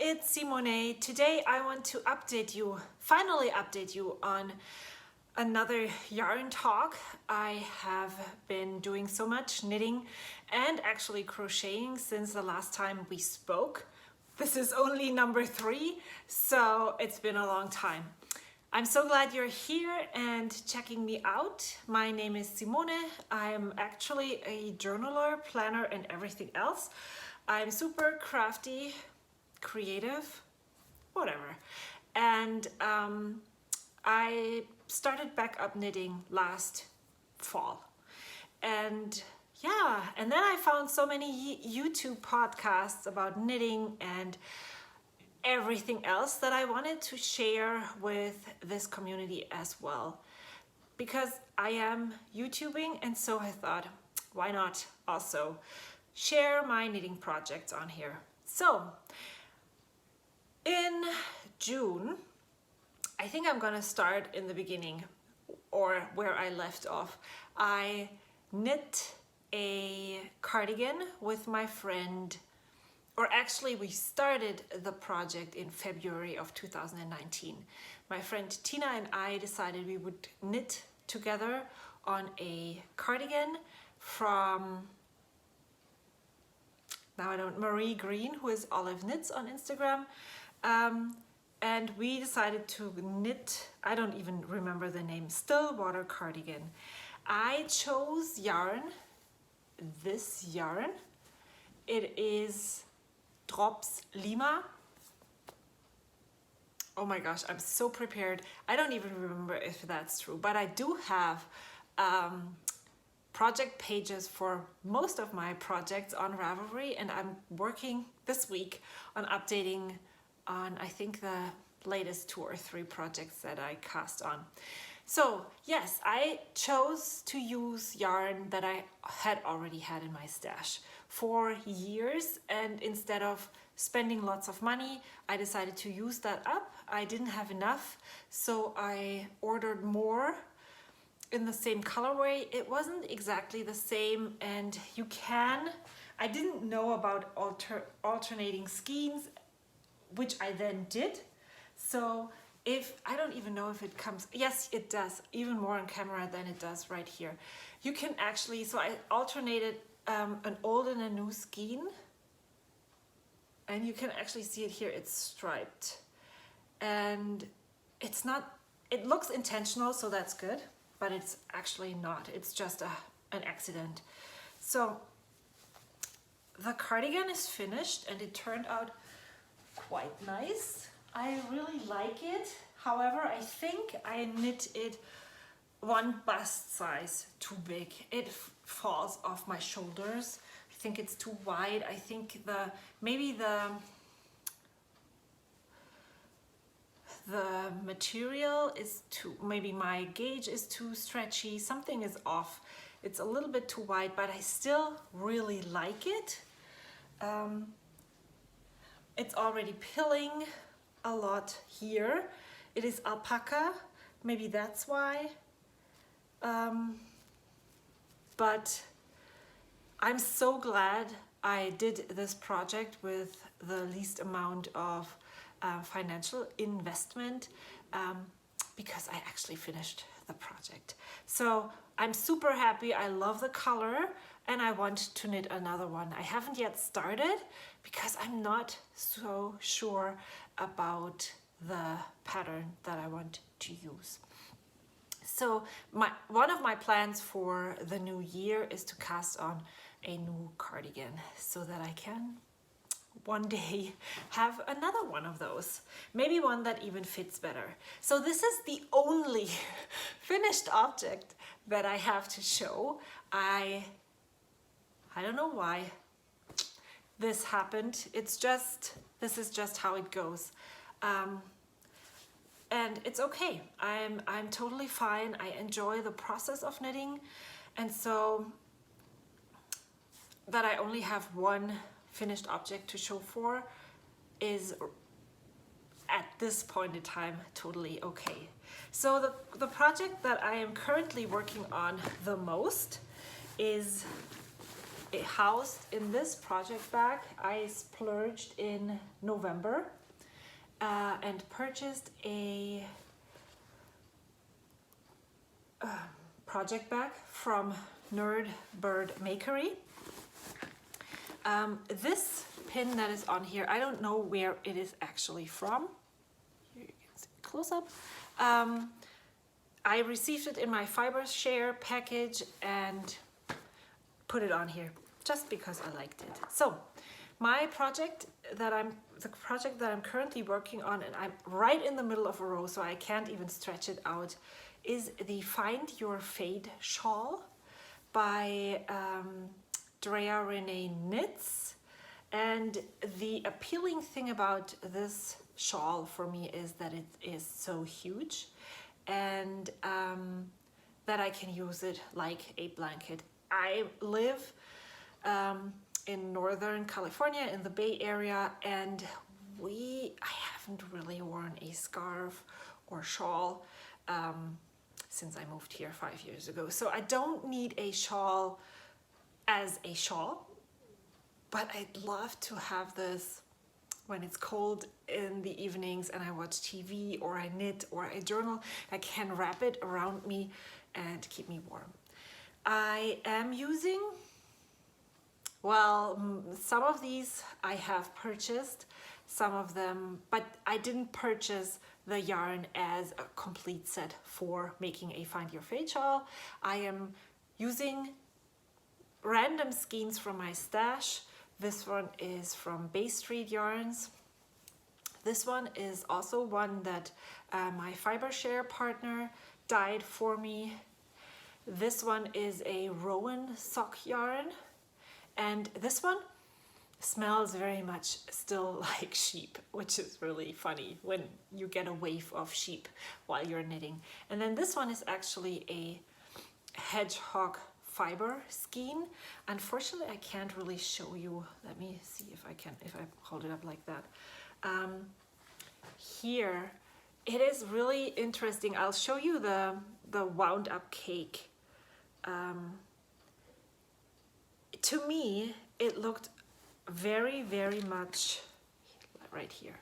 it's seemownay. Today I want to finally update you on another yarn talk. I have been doing so much knitting and actually crocheting since the last time we spoke. This is only number 3, so it's been a long time. I'm so glad you're here and checking me out. My name is Simone. I'm actually a journaler, planner, and everything else. I'm super crafty, creative, whatever. And I started back up knitting last fall. And yeah, and then I found so many YouTube podcasts about knitting and everything else that I wanted to share with this community as well. Because I am YouTubing, and so I thought, why not also share my knitting projects on here. So in June, I think I'm gonna start in the beginning or where I left off. I knit a cardigan with my friend, or actually we started the project in February of 2019. My friend Tina and I decided we would knit together on a cardigan from Marie Green, who is Olive Knits on Instagram. And we decided to knit, I don't even remember the name, Stillwater cardigan. I chose yarn, this yarn. It is Drops Lima. Oh my gosh, I'm so prepared. I don't even remember if that's true, but I do have project pages for most of my projects on Ravelry, and I'm working this week on updating on, I think, the latest 2 or 3 projects that I cast on. So yes, I chose to use yarn that I had already had in my stash for years, and instead of spending lots of money, I decided to use that up. I didn't have enough, so I ordered more in the same colorway. It wasn't exactly the same, and I didn't know about alternating skeins, which I then did. So I don't even know if it comes, yes it does, even more on camera than it does right here. You can actually, so I alternated an old and a new skein, and you can actually see it here, it's striped. And it's not, it looks intentional, so that's good, but it's actually not, it's just an accident. So the cardigan is finished and it turned out quite nice. I really like it. However, I think I knit it one bust size too big. It falls off my shoulders. I think it's too wide. I think maybe the material is maybe my gauge is too stretchy. Something is off. It's a little bit too wide, but I still really like it. It's already pilling a lot here. It is alpaca, maybe that's why. But I'm so glad I did this project with the least amount of financial investment, because I actually finished the project. So I'm super happy. I love the color and I want to knit another one. I haven't yet started because I'm not so sure about the pattern that I want to use. So one of my plans for the new year is to cast on a new cardigan so that I can one day have another one of those. Maybe one that even fits better. So this is the only finished object that I have to show. I don't know why this happened. This is just how it goes. And it's okay. I'm totally fine. I enjoy the process of knitting, and so that I only have one finished object to show for is at this point in time totally okay. So the project that I am currently working on the most is housed in this project bag. I splurged in November and purchased a project bag from Nerd Bird Makery. This pin that is on here, I don't know where it is actually from. Here you can see close up. I received it in my fiber share package and put it on here just because I liked it. So my project that I'm currently working on, and I'm right in the middle of a row so I can't even stretch it out, is the Find Your Fade shawl by Drea Renee Knits. And the appealing thing about this shawl for me is that it is so huge and that I can use it like a blanket. I live in Northern California in the Bay Area, and I haven't really worn a scarf or shawl since I moved here 5 years ago. So I don't need a shawl as a shawl, but I'd love to have this when it's cold in the evenings and I watch TV or I knit or I journal. I can wrap it around me and keep me warm. I am using, well, some of these I have purchased, some of them, but I didn't purchase the yarn as a complete set for making a Find Your Fade shawl. I am using random skeins from my stash. This one is from Bay Street Yarns. This one is also one that my fiber share partner dyed for me. This one is a Rowan sock yarn, and this one smells very much still like sheep, which is really funny when you get a wave of sheep while you're knitting. And then this one is actually a hedgehog fiber skein. Unfortunately, I can't really show you. Let me see if I can, if I hold it up like that. Here, it is really interesting. I'll show you the wound up cake. To me, it looked very, very much right here.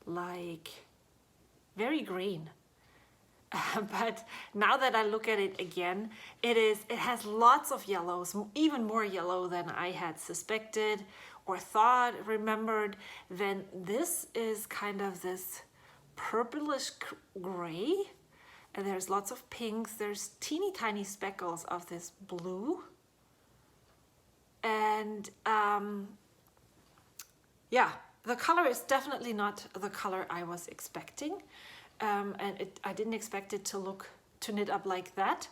Like very green. But now that I look at it again, it has lots of yellows, even more yellow than I had suspected or thought, remembered. Then this is kind of this purplish gray, and there's lots of pinks. There's teeny tiny speckles of this blue. And yeah, the color is definitely not the color I was expecting. And I didn't expect it to knit up like that.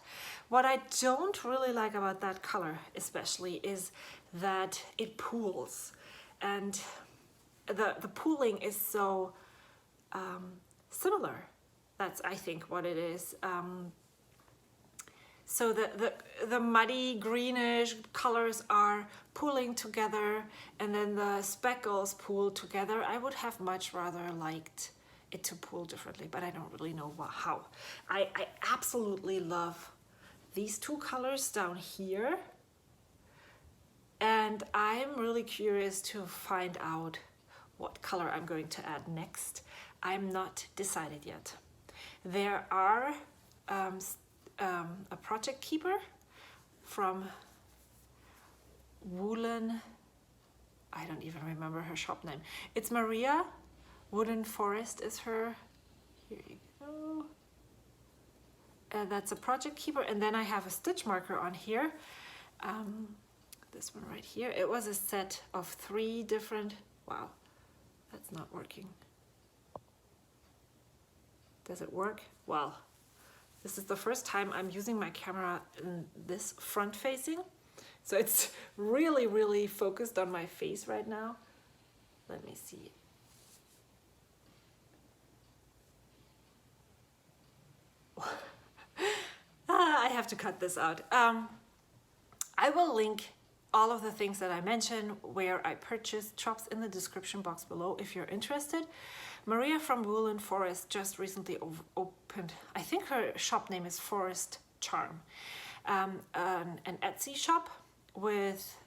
What I don't really like about that color especially is that it pools, and the pooling is so similar. That's, I think, what it is. So the muddy greenish colors are pooling together, and then the speckles pool together. I would have much rather liked it to pool differently, but I don't really know how. I absolutely love these two colors down here, and I'm really curious to find out what color I'm going to add next. I'm not decided yet. There are a project keeper from Woolen, I don't even remember her shop name. It's Maria. Wooden Forest is her. Here you go. That's a project keeper. And then I have a stitch marker on here. This one right here. It was a set of 3 different, wow, that's not working. Does it work? Well, this is the first time I'm using my camera in this front facing. So it's really, really focused on my face right now. Let me see. I have to cut this out. I will link all of the things that I mentioned, where I purchased, shops in the description box below if you're interested. Maria from Woolen Forest just recently opened, I think her shop name is Forest Charm, an Etsy shop with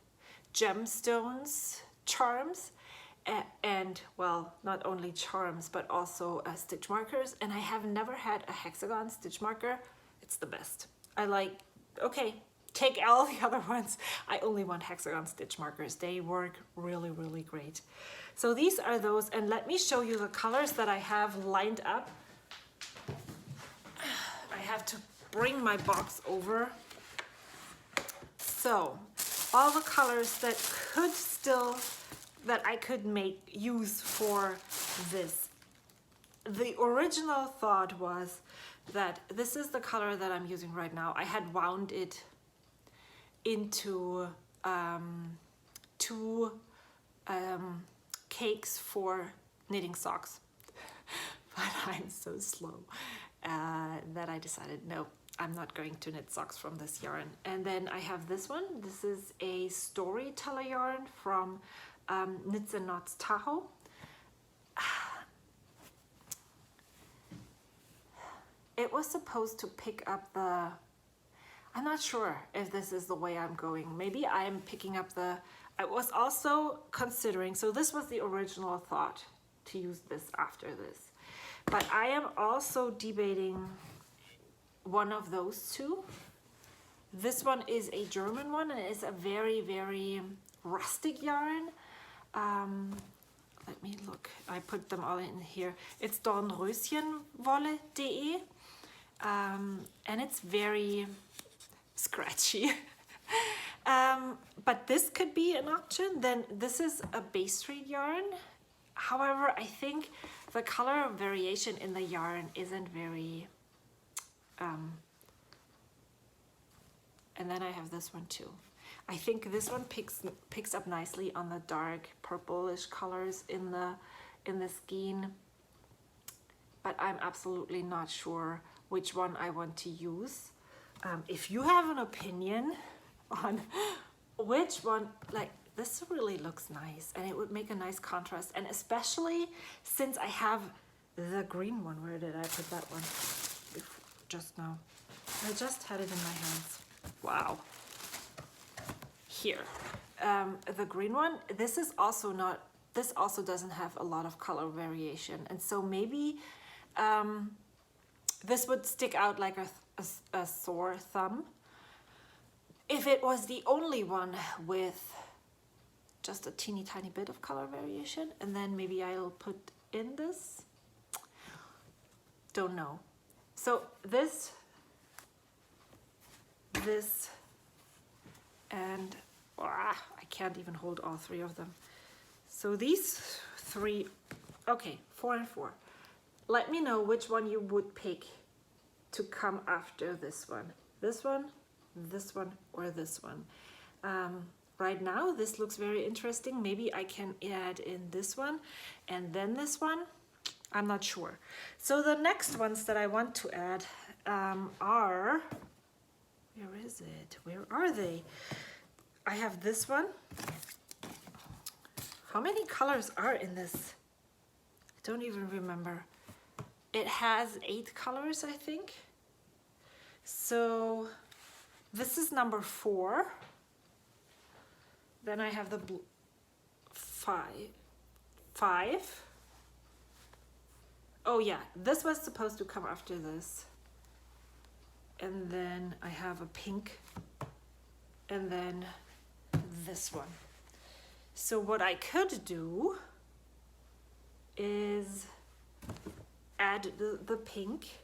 gemstones, charms, and well, not only charms, but also stitch markers. And I have never had a hexagon stitch marker. It's the best. I like, okay, take all the other ones. I only want hexagon stitch markers. They work really, really great. So these are those, and let me show you the colors that I have lined up. I have to bring my box over. So all the colors that I could use for this. The original thought was that this is the color that I'm using right now. I had wound it into two cakes for knitting socks, but I'm so slow that I decided, no, I'm not going to knit socks from this yarn. And then I have this one. This is a storyteller yarn from Knits and Knots Tahoe. It was supposed to pick up the, I'm not sure if this is the way I'm going. Maybe I'm picking up the, I was also considering, so this was the original thought, to use this after this. But I am also debating one of those two. This one is a German one, and it's a very, very rustic yarn. Let me look. I put them all in here. It's Dornröschenwolle.de, and it's very scratchy. But this could be an option. Then this is a Bay Street yarn. However, I think the color variation in the yarn isn't very, and then I have this one too. I think this one picks up nicely on the dark purplish colors in the skein, but I'm absolutely not sure which one I want to use. If you have an opinion on which one, like this really looks nice and it would make a nice contrast, and especially since I have the green one. Where did I put that one? Just now. I just had it in my hands. Wow. Here. The green one, this is also not, this also doesn't have a lot of color variation, and so maybe this would stick out like a sore thumb if it was the only one with just a teeny tiny bit of color variation. And then maybe I'll put in this, don't know. So this, and I can't even hold all three of them. So these three, okay, 4 and 4. Let me know which one you would pick to come after this one. This one, this one, or this one. Right now, this looks very interesting. Maybe I can add in this one and then this one. I'm not sure. So the next ones that I want to add are, where is it? Where are they? I have this one. How many colors are in this? I don't even remember. It has 8 colors, I think. So this is number 4. Then I have the blue 5. Oh yeah, this was supposed to come after this. And then I have a pink, and then this one. So what I could do is add the pink,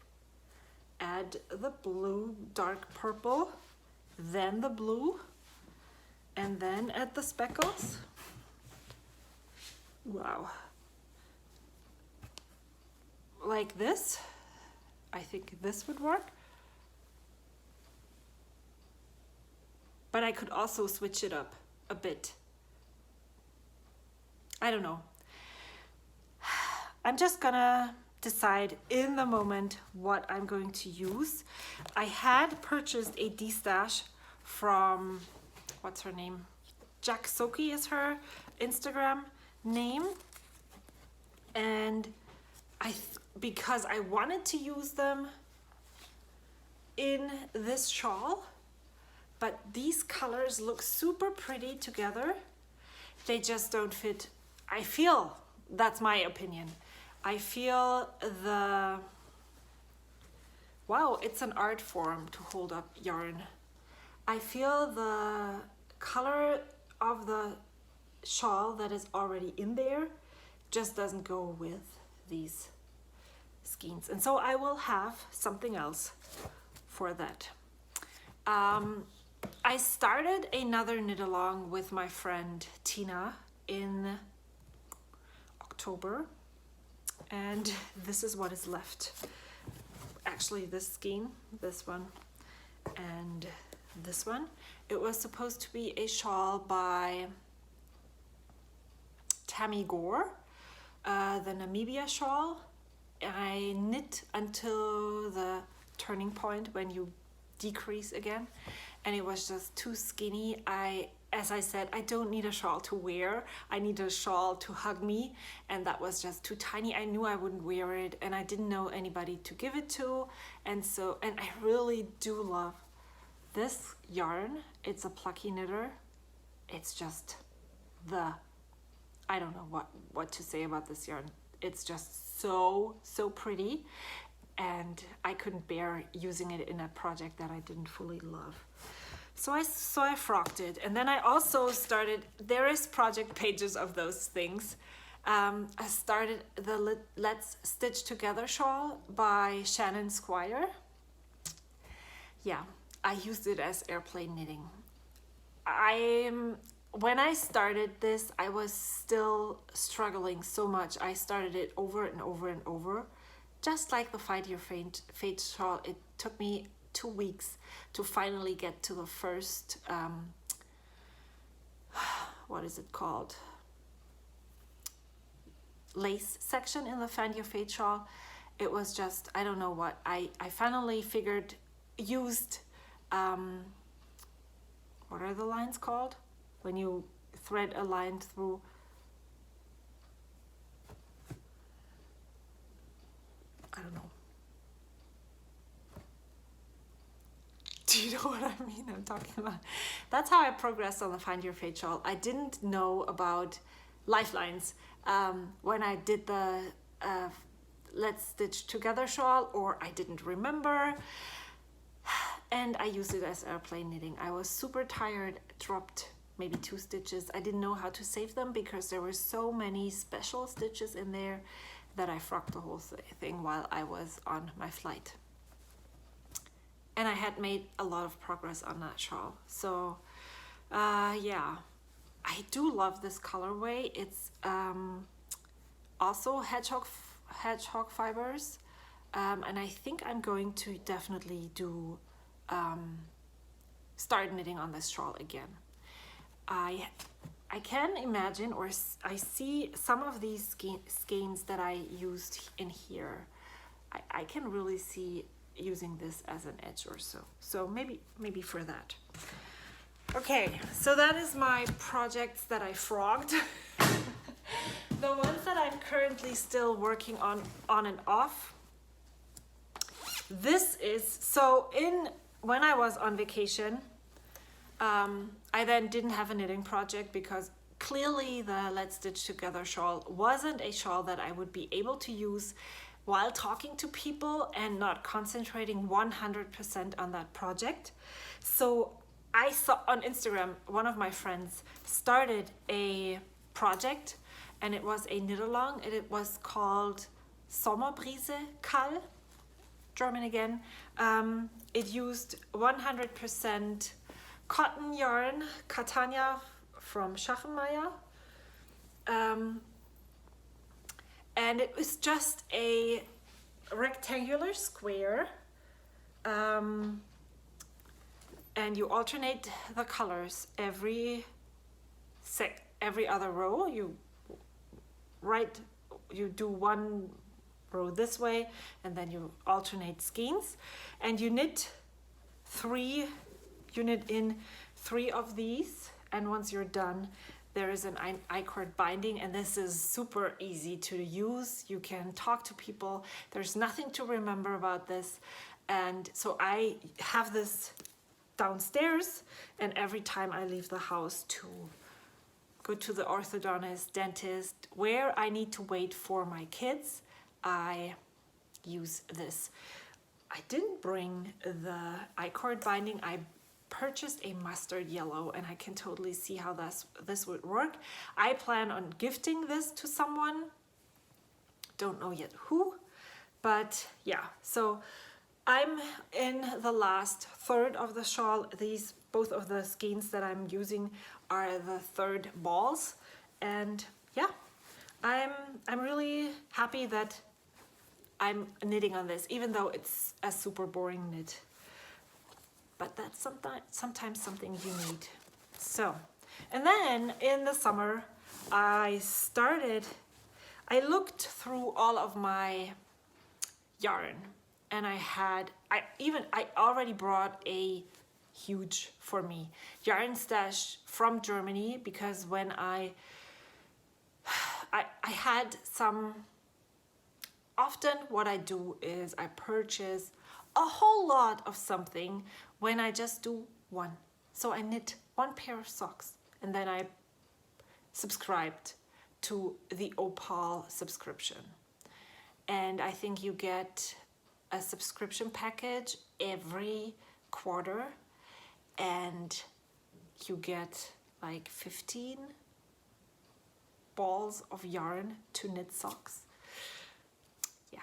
add the blue, dark purple, then the blue, and then add the speckles. Wow. Like this. I think this would work. But I could also switch it up a bit. I don't know. I'm just gonna decide in the moment what I'm going to use. I had purchased a D-stash from, what's her name? Jack Soki is her Instagram name. And because I wanted to use them in this shawl, but these colors look super pretty together. They just don't fit. I feel, that's my opinion. I feel wow, it's an art form to hold up yarn. I feel the color of the shawl that is already in there just doesn't go with these skeins. And so I will have something else for that. I started another knit along with my friend Tina in October, and this is what is left. Actually, this skein, this one, and this one. It was supposed to be a shawl by Tammy Gore, the Namibia shawl. I knit until the turning point when you decrease again, and it was just too skinny. As I said, I don't need a shawl to wear. I need a shawl to hug me, and that was just too tiny. I knew I wouldn't wear it, and I didn't know anybody to give it to, and I really do love this yarn. It's a Plucky Knitter. It's just I don't know what to say about this yarn. It's just so pretty, and I couldn't bear using it in a project that I didn't fully love. So I frocked it, and then I also started, there is project pages of those things. I started the Let's Stitch Together shawl by Shannon Squire. Yeah, I used it as airplane knitting. When I started this, I was still struggling so much. I started it over and over and over. Just like the Find Your Fate shawl, it took me 2 weeks to finally get to the first, what is it called? Lace section in the Find Your Fate shawl. It was just, I don't know what. I finally used, what are the lines called? When you thread a line through. I don't know. Do you know what I mean? I'm talking about. That's how I progressed on the Find Your Fate shawl. I didn't know about lifelines when I did the Let's Stitch Together shawl, or I didn't remember. And I used it as airplane knitting. I was super tired, dropped maybe 2 stitches. I didn't know how to save them because there were so many special stitches in there that I frocked the whole thing while I was on my flight. And I had made a lot of progress on that shawl. So yeah, I do love this colorway. It's also hedgehog fibers, and I think I'm going to definitely do start knitting on this shawl again. I can imagine, or I see some of these skeins that I used in here. I can really see using this as an edge or so. So maybe for that. Okay, so that is my projects that I frogged. The ones that I'm currently still working on and off. This is, so when I was on vacation, I then didn't have a knitting project because clearly the Let's Stitch Together shawl wasn't a shawl that I would be able to use while talking to people and not concentrating 100% on that project. So I saw on Instagram, one of my friends started a project, and it was a knit along, and it was called Sommerbrise Kall, German again. It used 100% cotton yarn, Catania from Schachenmeier. And it was just a rectangular square, and you alternate the colors every other row. You do one row this way, and then you alternate skeins, and you knit in 3 of these, and once you're done, there is an I-cord binding, and this is super easy to use. You can talk to people. There's nothing to remember about this. And so I have this downstairs, and every time I leave the house to go to the orthodontist, dentist, where I need to wait for my kids, I use this. I didn't bring the I-cord binding. I purchased a mustard yellow, and I can totally see how this would work. I plan on gifting this to someone. Don't know yet who, but yeah. So I'm in the last third of the shawl. These, both of the skeins that I'm using are the third balls, and yeah, I'm really happy that I'm knitting on this, even though it's a super boring knit. But that's sometimes something you need. So, and then in the summer, I looked through all of my yarn, and I already brought a huge, for me, yarn stash from Germany, because when I had some, often what I do is I purchase a whole lot of something when I just do one. So I knit one pair of socks, and then I subscribed to the Opal subscription. And I think you get a subscription package every quarter, and you get like 15 balls of yarn to knit socks. Yeah.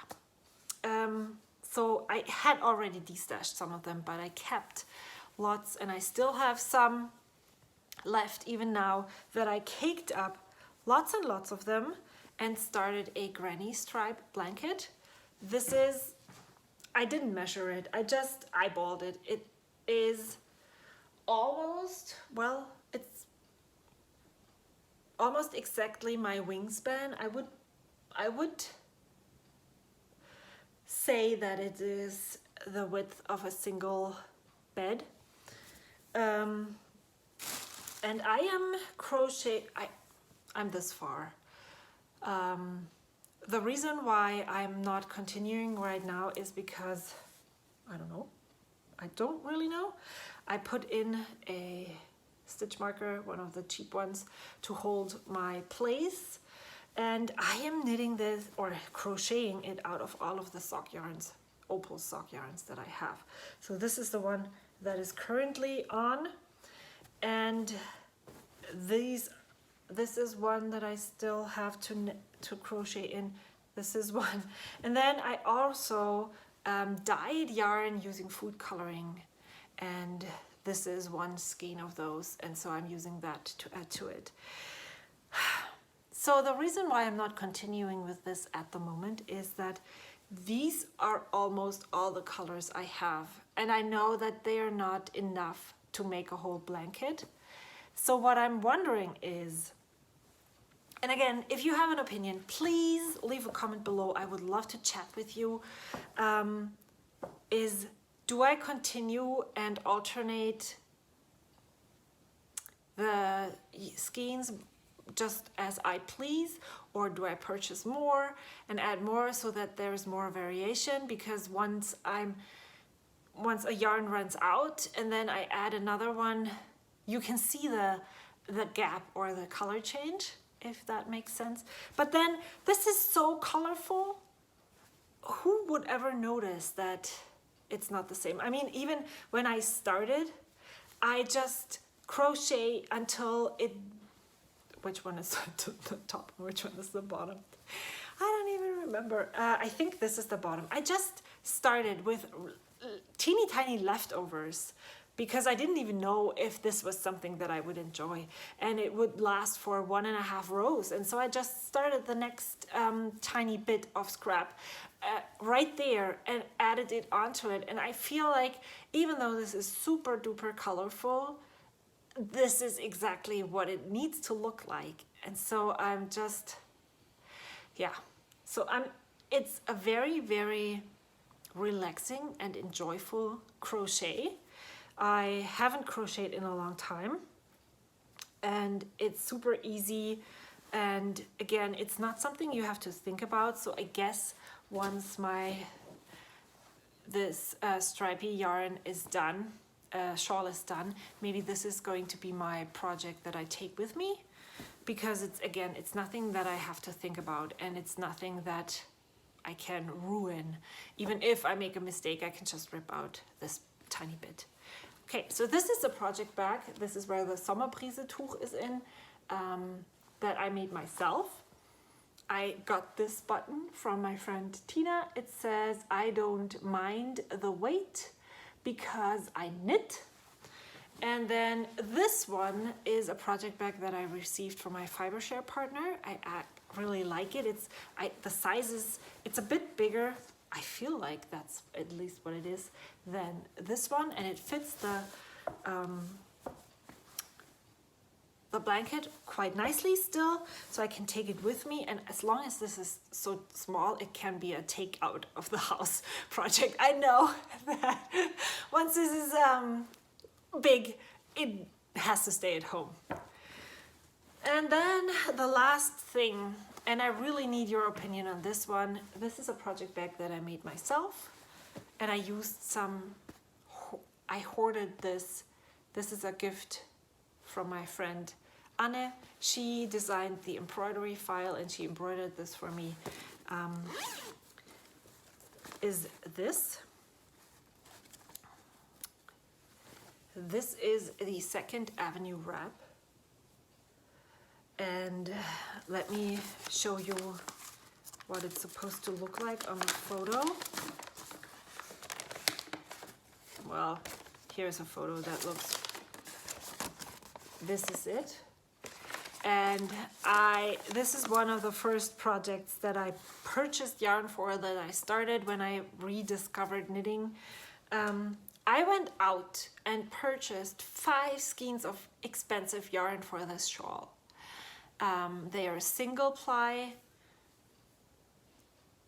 So I had already destashed some of them, but I kept lots, and I still have some left even now that I caked up lots and lots of them and started a granny stripe blanket. This is, I didn't measure it, I just eyeballed it. It is almost, well, it's almost exactly my wingspan. I would say that it is the width of a single bed. And I am I'm this far. The reason why I'm not continuing right now is because, I don't really know. I put in a stitch marker, one of the cheap ones, to hold my place. And I am knitting this, or crocheting it, out of all of the sock yarns, Opal sock yarns that I have. So this is the one that is currently on, and this is one that I still have to crochet in. This is one, and then I also dyed yarn using food coloring, and this is one skein of those, and so I'm using that to add to it. So the reason why I'm not continuing with this at the moment is that these are almost all the colors I have, and I know that they are not enough to make a whole blanket. So what I'm wondering is, and again, if you have an opinion, please leave a comment below. I would love to chat with you. Is, do I continue and alternate the skeins just as I please, or do I purchase more and add more so that there's more variation? Because once a yarn runs out and then I add another one, you can see the gap or the color change, if that makes sense. But then this is so colorful. Who would ever notice that it's not the same? I mean, even when I started, I just crochet until it, which one is the top and which one is the bottom? I don't even remember. I think this is the bottom. I just started with teeny tiny leftovers because I didn't even know if this was something that I would enjoy, and it would last for 1.5 rows. And so I just started the next tiny bit of scrap right there and added it onto it. And I feel like, even though this is super duper colorful, this is exactly what it needs to look like. And so I'm just, yeah. So it's a very, very relaxing and enjoyable crochet. I haven't crocheted in a long time. and it's super easy. And again, it's not something you have to think about. So I guess once this stripy yarn is done, shawl is done, maybe this is going to be my project that I take with me, because it's nothing that I have to think about, and it's nothing that I can ruin. Even if I make a mistake, I can just rip out this tiny bit. Okay, so this is the project bag. This is where the Sommerbrise Tuch is in, that I made myself. I got this button from my friend Tina. It says, I don't mind the weight because I knit. And then this one is a project bag that I received from my Fibershare partner. I really like it. The size it's a bit bigger. I feel like that's at least what it is than this one, and it fits the blanket quite nicely still, so I can take it with me. And as long as this is so small, it can be a take out of the house project. I know that once this is big, it has to stay at home. And then the last thing, and I really need your opinion on this one. This is a project bag that I made myself, and I used I hoarded this. This is a gift from my friend Anne. She designed the embroidery file and she embroidered this for me. Is this. This is the 2nd Avenue wrap. And let me show you what it's supposed to look like on the photo. Well, here's a photo that looks, this is it. And this is one of the first projects that I purchased yarn for, that I started when I rediscovered knitting. I went out and purchased 5 skeins of expensive yarn for this shawl. They are single ply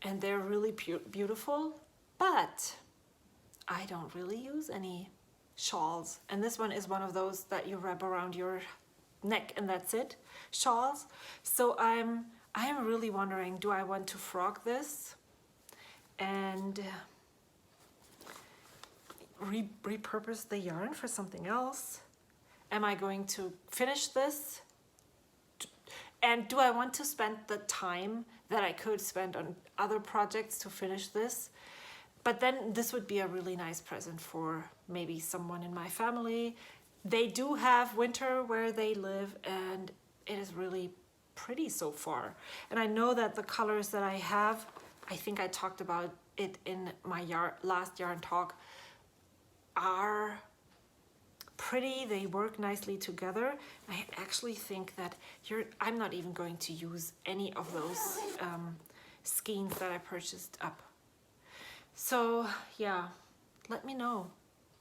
and they're really beautiful, but I don't really use any shawls. And this one is one of those that you wrap around your neck and that's it, shawls. So I am really wondering, do I want to frog this and repurpose the yarn for something else? Am I going to finish this? And do I want to spend the time that I could spend on other projects to finish this? But then this would be a really nice present for maybe someone in my family. They do have winter where they live, and it is really pretty so far. And I know that the colors that I have, I think I talked about it in my last yarn talk, are pretty. They work nicely together. I actually think that I'm not even going to use any of those skeins that I purchased up. So yeah, let me know.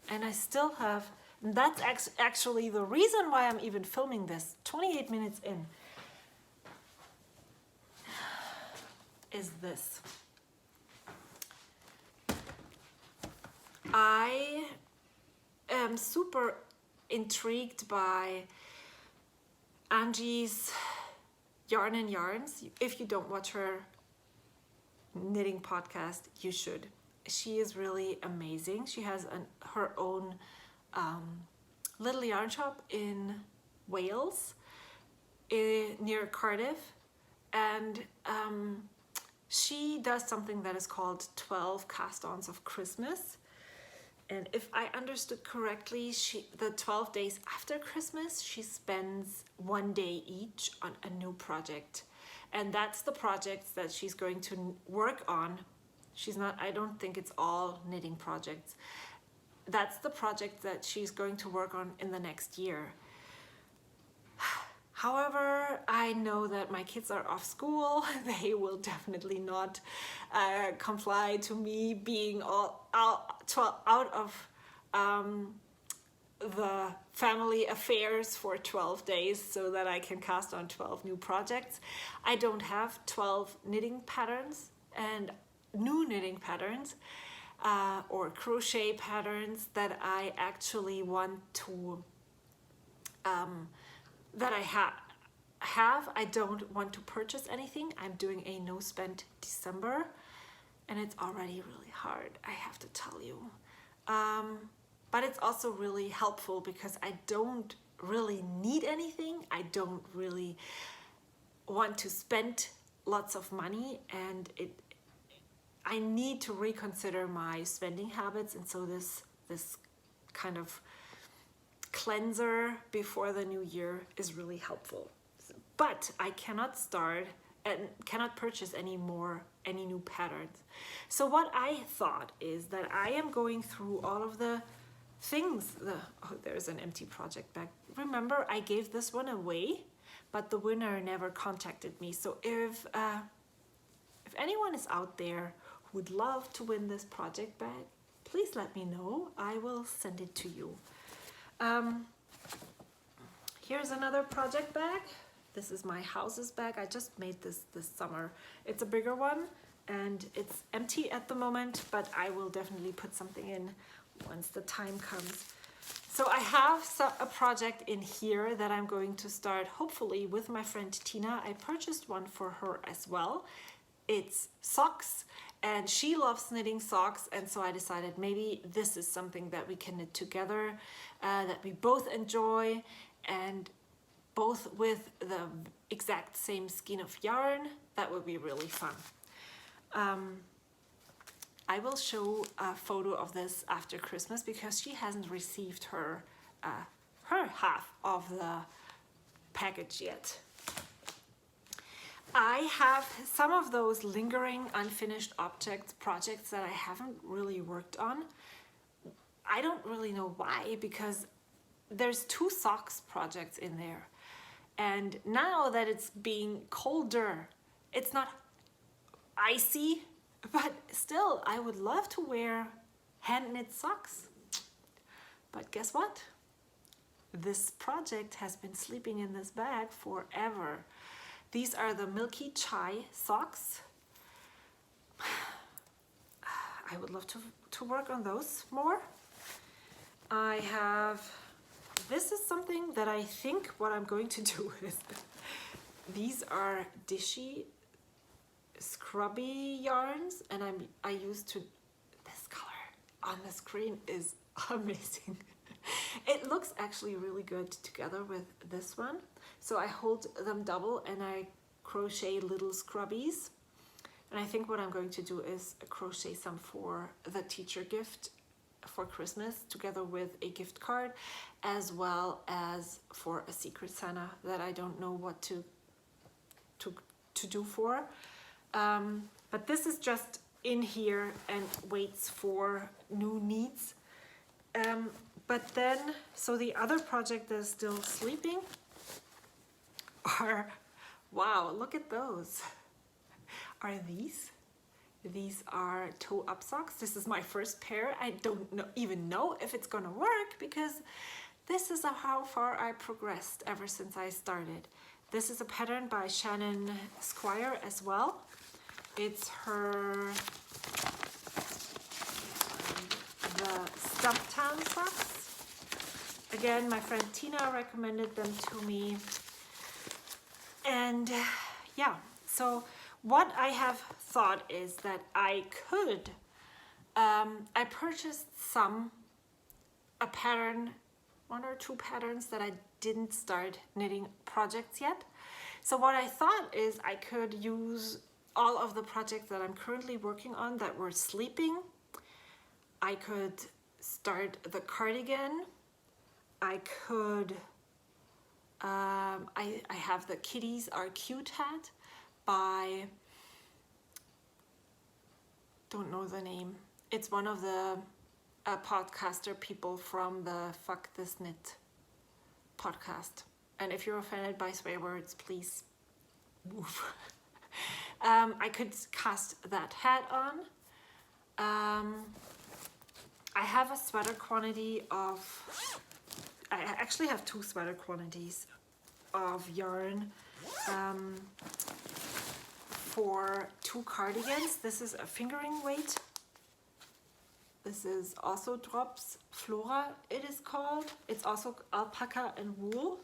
And I still have, and that's actually the reason why I'm even filming this 28 minutes in, is this. I am super intrigued by Angie's Yarn and Yarns. If you don't watch her knitting podcast, you should. She is really amazing. She has her own little yarn shop in Wales, near Cardiff, and she does something that is called 12 cast-ons of Christmas. And if I understood correctly, the 12 days after Christmas, she spends 1 day each on a new project. And that's the projects that she's going to work on. I don't think it's all knitting projects. That's the project that she's going to work on in the next year. However, I know that my kids are off school. They will definitely not comply to me being all out of the family affairs for 12 days so that I can cast on 12 new projects. I don't have 12 knitting patterns and new knitting patterns or crochet patterns that I actually want to that I I don't want to purchase anything. I'm doing a no spend December, and it's already really hard, I have to tell you. But it's also really helpful because I don't really need anything. I don't really want to spend lots of money, and I need to reconsider my spending habits, and so this kind of cleanser before the new year is really helpful. But I cannot start and cannot purchase any new patterns. So what I thought is that I am going through all of the things. Oh, there's an empty project bag. Remember, I gave this one away, but the winner never contacted me. So if anyone is out there who would love to win this project bag, please let me know. I will send it to you. Here's another project bag. This is my houses bag. I just made this summer. It's a bigger one and it's empty at the moment, but I will definitely put something in once the time comes. So I have a project in here that I'm going to start hopefully with my friend Tina. I purchased one for her as well. It's socks, and she loves knitting socks, and so I decided maybe this is something that we can knit together, that we both enjoy, and both with the exact same skein of yarn. That would be really fun. I will show a photo of this after Christmas because she hasn't received her half of the package yet. I have some of those lingering unfinished projects that I haven't really worked on. I don't really know why, because there's 2 socks projects in there. And now that it's being colder, it's not icy, but still I would love to wear hand knit socks. But guess what? This project has been sleeping in this bag forever. These are the Milky Chai socks. I would love to work on those more. I have, this is something that I think what I'm going to do is, these are Dishy scrubby yarns, and I used to, this color on the screen is amazing. It looks actually really good together with this one. So I hold them double and I crochet little scrubbies. And I think what I'm going to do is crochet some for the teacher gift for Christmas, together with a gift card, as well as for a Secret Santa that I don't know what to do for. But this is just in here and waits for new needs. But then, so the other project that is still sleeping are, wow, look at those. Are these? These are toe-up socks. This is my first pair. I don't even know if it's gonna work, because this is how far I progressed ever since I started. This is a pattern by Shannon Squire as well. It's her the Stumptown socks. Again, my friend Tina recommended them to me. And yeah, so what I have thought is that I could, I purchased a pattern, 1 or 2 patterns that I didn't start knitting projects yet. So what I thought is I could use all of the projects that I'm currently working on that were sleeping. I could start the cardigan. I could, I have the Kitties Are Cute hat by, don't know the name. It's one of the podcaster people from the Fuck This Knit podcast. And if you're offended by swear words, please move. I could cast that hat on. I have a sweater quantity of, I actually have 2 sweater quantities of yarn for 2 cardigans. This is a fingering weight. This is also Drops Flora, it is called. It's also alpaca and wool.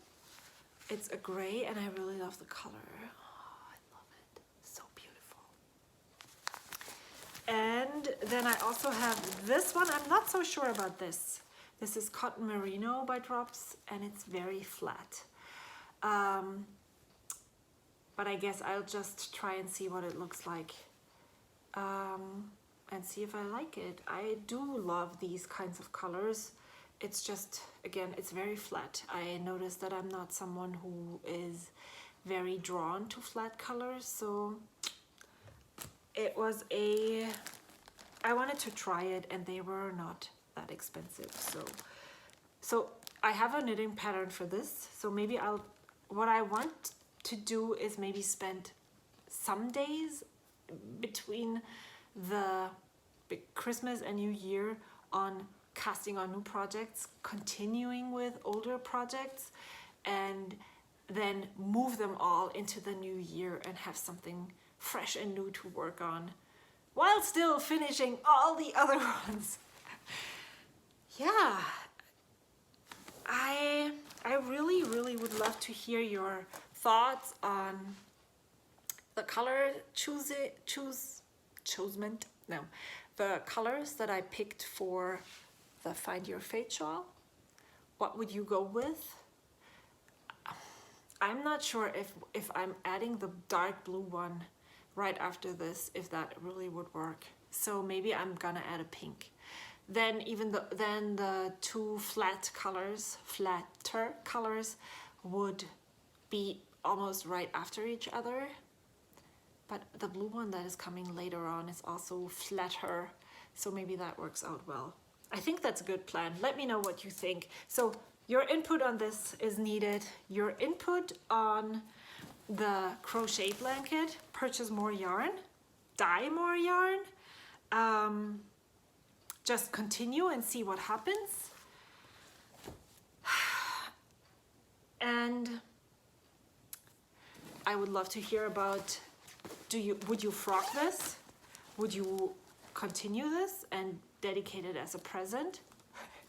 It's a gray and I really love the color. Oh, I love it. So beautiful. And then I also have this one. I'm not so sure about this. This is Cotton Merino by Drops and it's very flat. But I guess I'll just try and see what it looks like. And see if I like it. I do love these kinds of colors. It's just, again, it's very flat. I noticed that I'm not someone who is very drawn to flat colors, so it was I wanted to try it and they were not that expensive. So I have a knitting pattern for this. So maybe what I want to do is maybe spend some days between the Christmas and New Year on casting on new projects, continuing with older projects, and then move them all into the new year and have something fresh and new to work on while still finishing all the other ones. Yeah, I really would love to hear your thoughts on the color the colors that I picked for the Find Your Fate shawl. What would you go with? I'm not sure if I'm adding the dark blue one right after this, if that really would work. So maybe I'm gonna add a pink. Then the two flatter colors would be almost right after each other. But the blue one that is coming later on is also flatter, so maybe that works out well. I think that's a good plan. Let me know what you think. So your input on this is needed. Your input on the crochet blanket, purchase more yarn, dye more yarn, just continue and see what happens. And I would love to hear about, would you frock this? Would you continue this and dedicate it as a present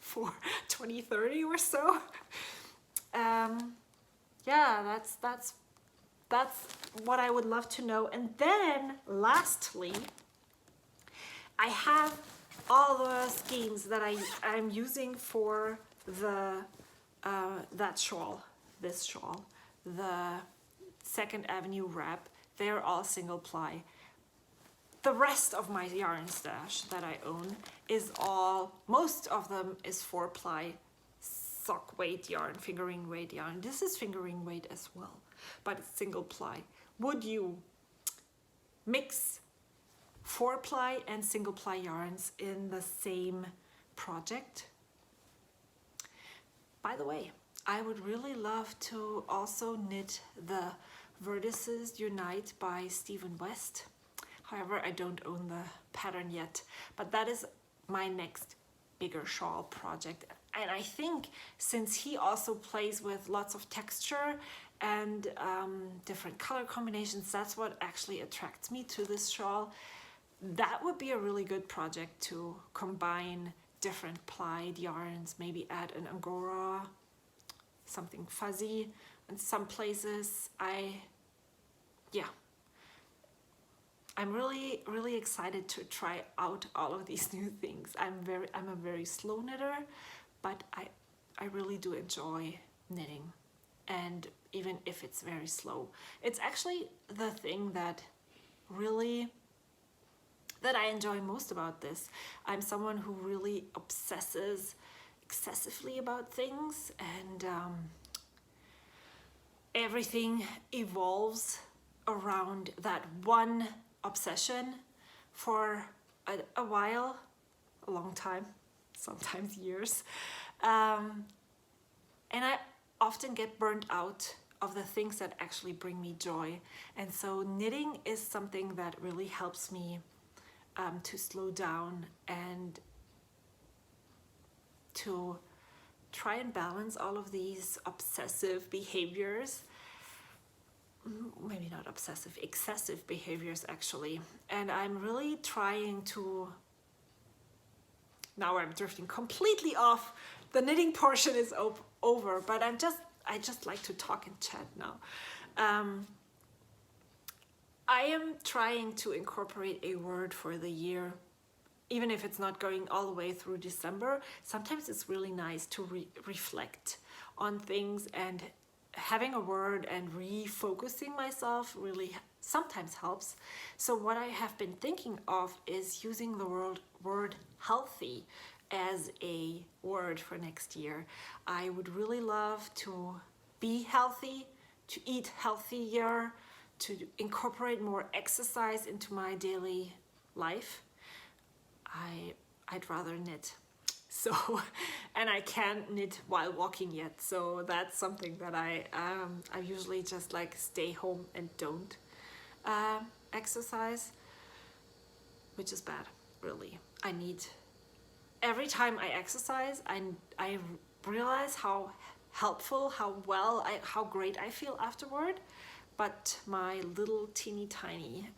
for 2030 or so? Yeah, that's what I would love to know. And then lastly, I have all the schemes that I'm using for the that shawl, this shawl, the Second Avenue wrap. They're all single ply. The rest of my yarn stash that I own is most of them is 4-ply sock weight yarn, fingering weight yarn. This is fingering weight as well, but it's single ply. Would you mix 4-ply and single ply yarns in the same project? By the way, I would really love to also knit the Vertices Unite by Stephen West. However, I don't own the pattern yet, but that is my next bigger shawl project. And I think since he also plays with lots of texture and different color combinations, that's what actually attracts me to this shawl. That would be a really good project to combine different plied yarns, maybe add an angora, something fuzzy. In some places, I'm really excited to try out all of these new things. I'm a very slow knitter, but I really do enjoy knitting, and even if it's very slow, it's actually the thing that I enjoy most about this. I'm someone who really obsesses excessively about things, and everything evolves around that one obsession for a while, a long time, sometimes years. And I often get burnt out of the things that actually bring me joy. And so knitting is something that really helps me to slow down and to try and balance all of these obsessive behaviors. Maybe not obsessive, excessive behaviors actually. And I'm really trying to, now I'm drifting completely off, the knitting portion is over, but I just like to talk and chat now. I am trying to incorporate a word for the year, even if it's not going all the way through December. Sometimes it's really nice to reflect on things, and having a word and refocusing myself really sometimes helps. So what I have been thinking of is using the word healthy as a word for next year. I would really love to be healthy, to eat healthier, to incorporate more exercise into my daily life. I'd rather knit. So, and I can't knit while walking yet. So that's something that I usually just like stay home and don't exercise, which is bad, really. I need, every time I exercise, I realize how helpful, how great I feel afterward. But my little teeny tiny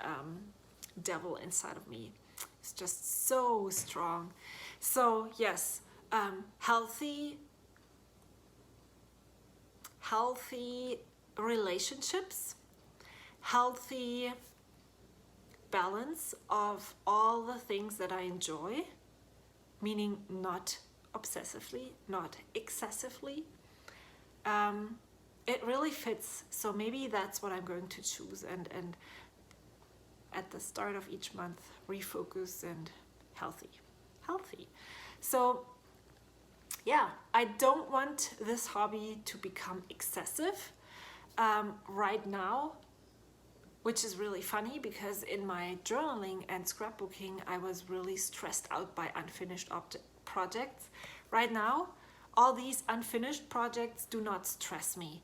devil inside of me is just so strong. So yes, healthy relationships, healthy balance of all the things that I enjoy, meaning not obsessively, not excessively. It really fits. So maybe that's what I'm going to choose, and at the start of each month, refocus and healthy. So yeah, I don't want this hobby to become excessive right now, which is really funny because in my journaling and scrapbooking, I was really stressed out by unfinished projects. Right now, all these unfinished projects do not stress me.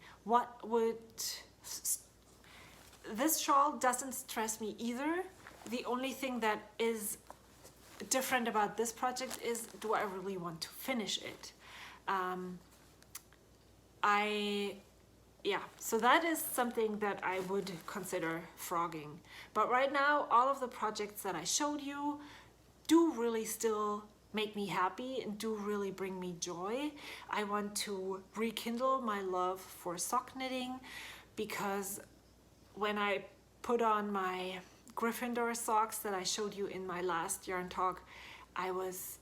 This shawl doesn't stress me either. The only thing that is different about this project is, do I really want to finish it? So that is something that I would consider frogging. But right now, all of the projects that I showed you do really still make me happy and do really bring me joy. I want to rekindle my love for sock knitting, because when I put on my Gryffindor socks that I showed you in my last yarn talk, I was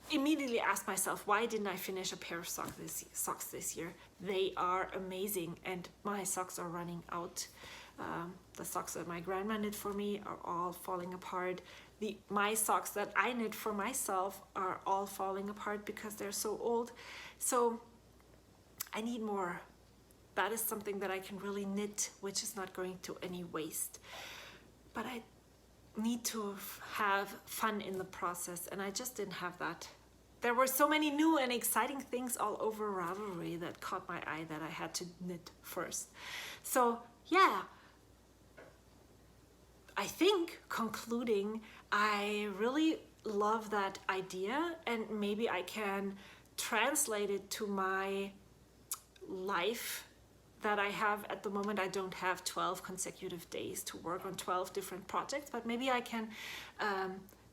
immediately asked myself, why didn't I finish a pair of socks this year? They are amazing, and my socks are running out. The socks that my grandma knit for me are all falling apart. My socks that I knit for myself are all falling apart because they're so old. So I need more. That is something that I can really knit, which is not going to any waste. But I need to have fun in the process, and I just didn't have that. There were so many new and exciting things all over Ravelry that caught my eye that I had to knit first. So yeah, I think concluding, I really love that idea, and maybe I can translate it to my life that I have at the moment. I don't have 12 consecutive days to work on 12 different projects, but maybe I can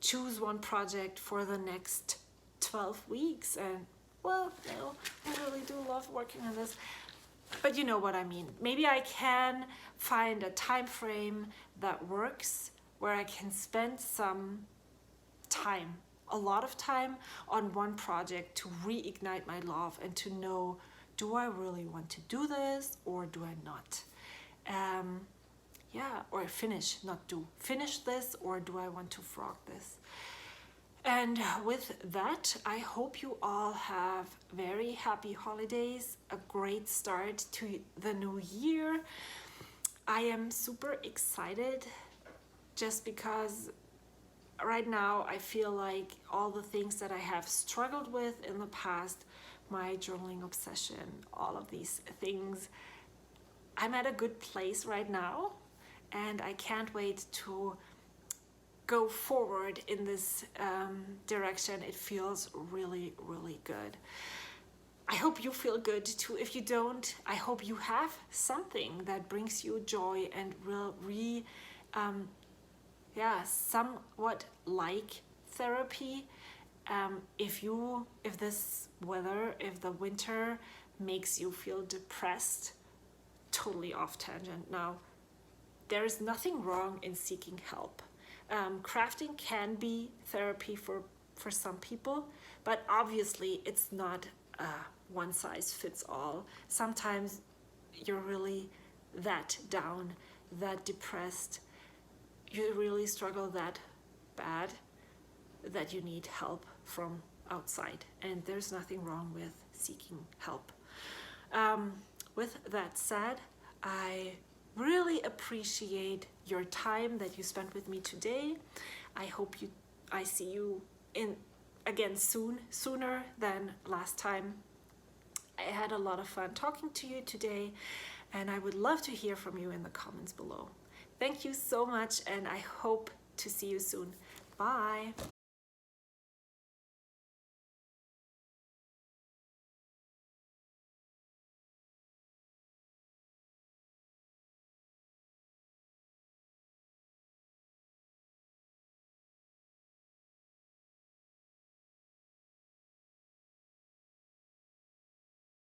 choose one project for the next 12 weeks. And well, no, I really do love working on this, but you know what I mean. Maybe I can find a time frame that works, where I can spend some time, a lot of time, on one project to reignite my love and to know, do I really want to do this or do I not? Or finish this, or do I want to frog this? And with that, I hope you all have very happy holidays, a great start to the new year. I am super excited just because right now I feel like all the things that I have struggled with in the past, my journaling obsession, all of these things, I'm at a good place right now, and I can't wait to go forward in this direction. It feels really, really good. I hope you feel good too. If you don't, I hope you have something that brings you joy and will somewhat like therapy. If the winter makes you feel depressed, totally off tangent now, there is nothing wrong in seeking help. Crafting can be therapy for some people, but obviously it's not one size fits all. Sometimes you're really that down, that depressed, you really struggle that bad that you need help from outside, and there's nothing wrong with seeking help. With that said, I really appreciate your time that you spent with me today. I hope I see you again sooner than last time. I had a lot of fun talking to you today, and I would love to hear from you in the comments below. Thank you so much, and I hope to see you soon. Bye.